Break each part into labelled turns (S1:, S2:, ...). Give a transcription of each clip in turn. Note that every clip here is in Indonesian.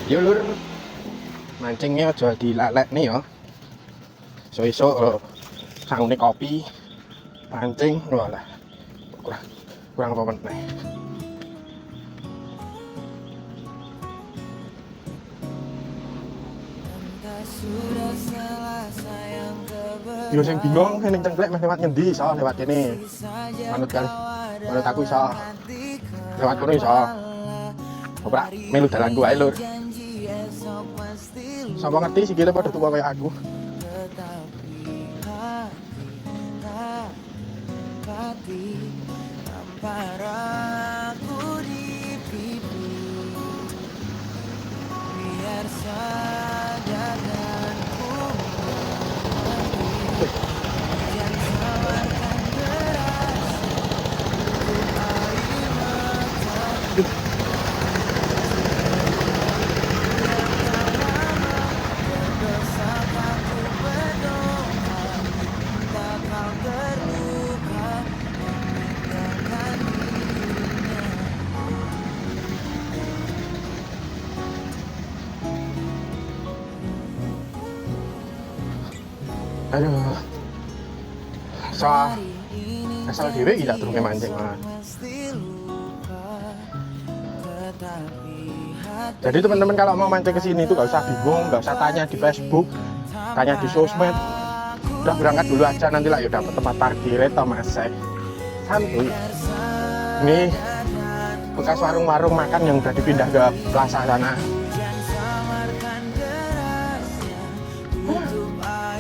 S1: Yo lur, mancingnya aja dilalek nih ya. So sangune kopi, mancing, walah kurang apa meneh. Yo sing bingung ning cengklek meh lewat ngendi iso lewat kene. Manut aku iso. Lewat kono iso. Ora melu dalanku ae lur. Sapa ngerti sikile padha tuwa kaya aku. Aduh. Asal dhewe iki tak durunge mancing malah. Jadi teman-teman kalau mau mancing ke sini itu gak usah bingung, gak usah tanya di Facebook, tanya di sosmed. Udah berangkat dulu aja, nanti lah ya dapat tempat parkir atau masai. Santuy. Ini bekas warung-warung makan yang udah dipindah ke plaza sana.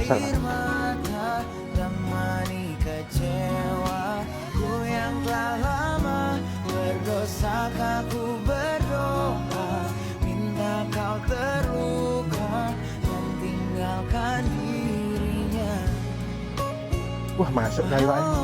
S1: Salah. Wah, masuk kayu aja.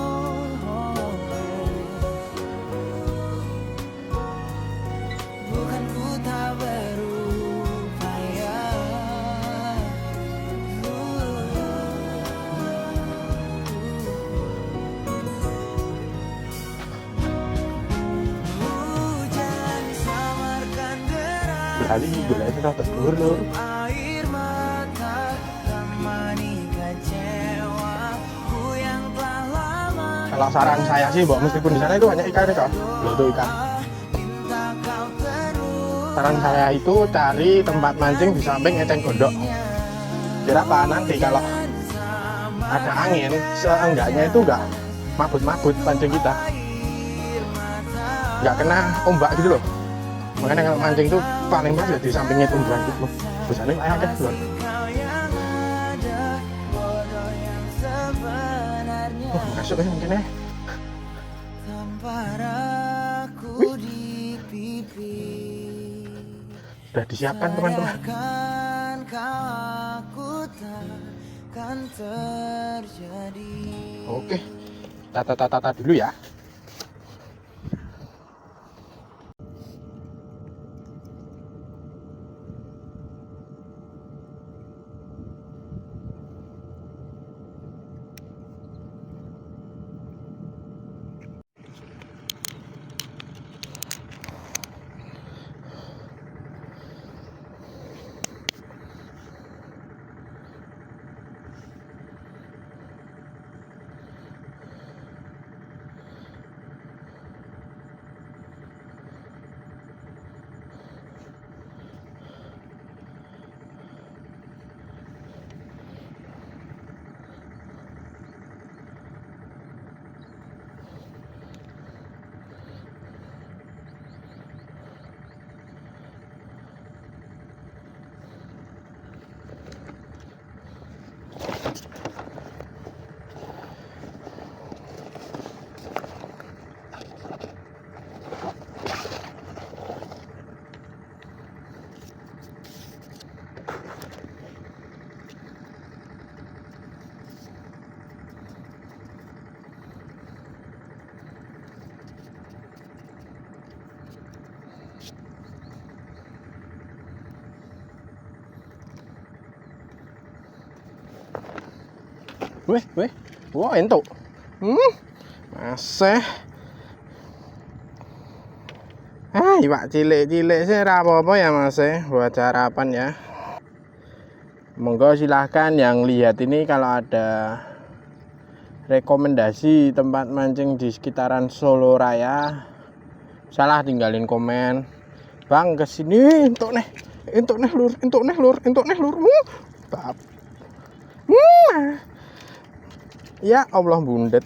S1: Beralih gula itu rata dulu. Kalau saran saya sih, meskipun di sana itu banyak ikan nih kak, itu ikan. Saran saya itu cari tempat mancing di samping eceng gondok. Biar apa nanti kalau ada angin, seenggaknya itu enggak mabut-mabut pancing kita, nggak kena ombak gitu loh. Makanya kalau mancing itu paling pas ya di sampingnya tumbuhan gitu. Biasanya kayak ada loh. Masuk ya mungkin ya. Sudah disiapkan teman-teman. Oke, tata dulu ya. Weh, wah entuk. Masih. iwak cilik-cilik sih ora apa-apa ya Mas buat sarapan ya. Monggo silahkan yang lihat ini kalau ada rekomendasi tempat mancing di sekitaran Solo Raya, salah tinggalin komen. Bang kesini entuk nih lur, bab. Ya Allah bundet.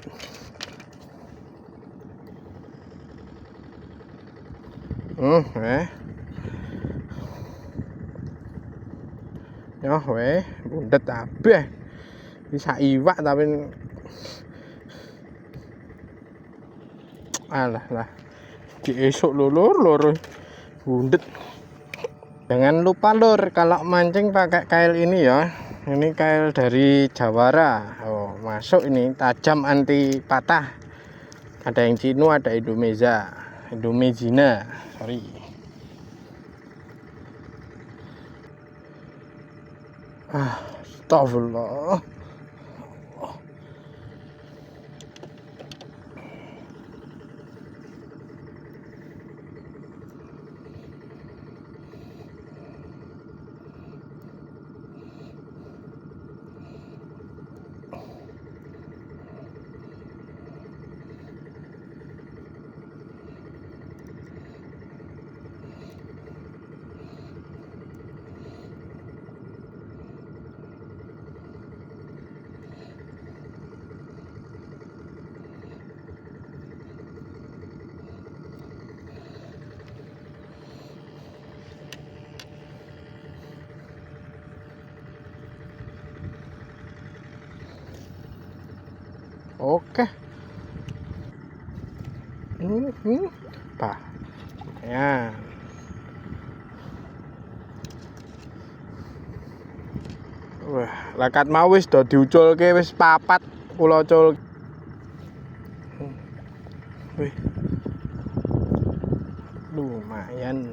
S1: Ya bundet kabeh. Bisa iwak tapi alah lah. Diesuk lur bundet. Jangan lupa lur kalau mancing pakai kail ini ya. Ini kail dari Jawara. Oh, masuk ini tajam anti patah. Ada yang Cino, ada Indomezina. Sorry. Astagfirullah. Oke. Pak. Ya. Wah, lakat mau wis do diuculke wis papat kula cul. Wih. Lumayan.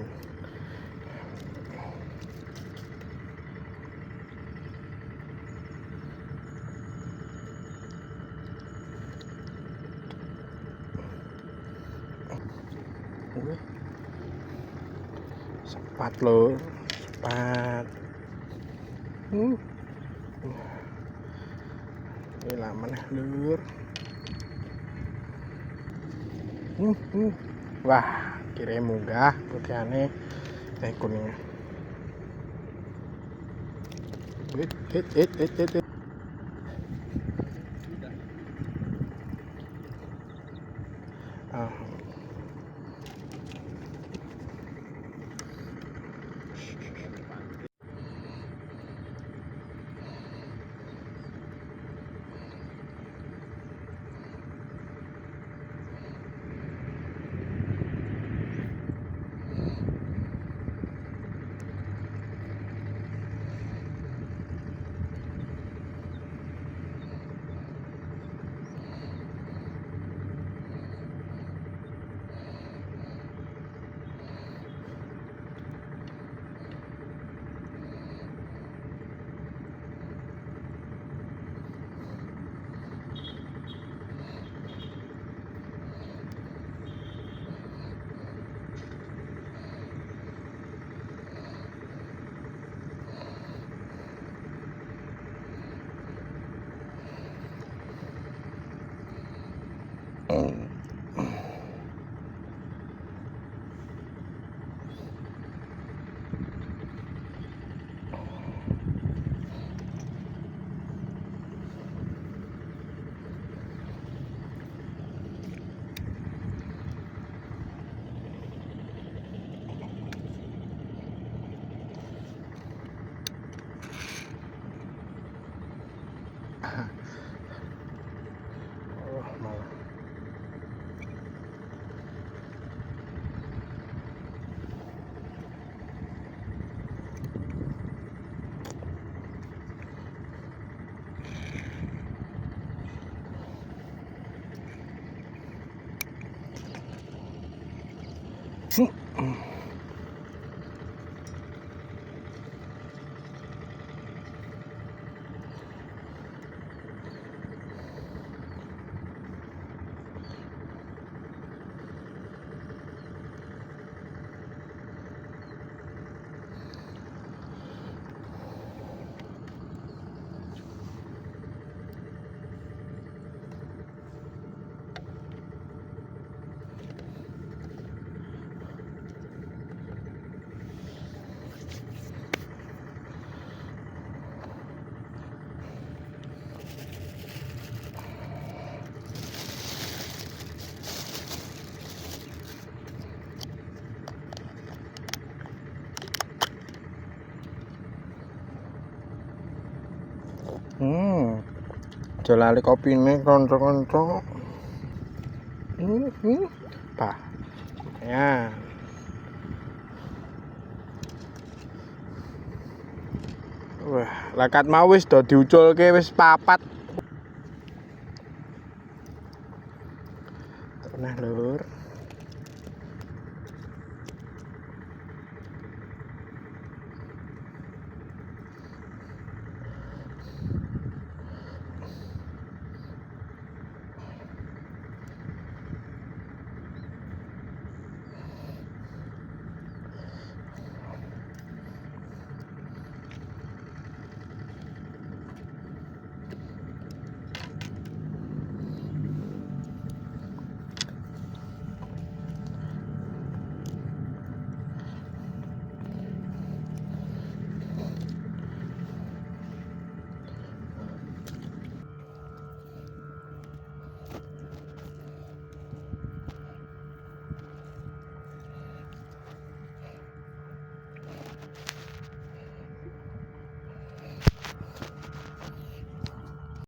S1: Sepat lho, sepat. Ini lama nih lur. Wah, kira munggah putihane kuningnya. Malah. Jolali kopi ini konco-konco. Pak. Ya. Wah, lakat mau wis do diuculke wis papat.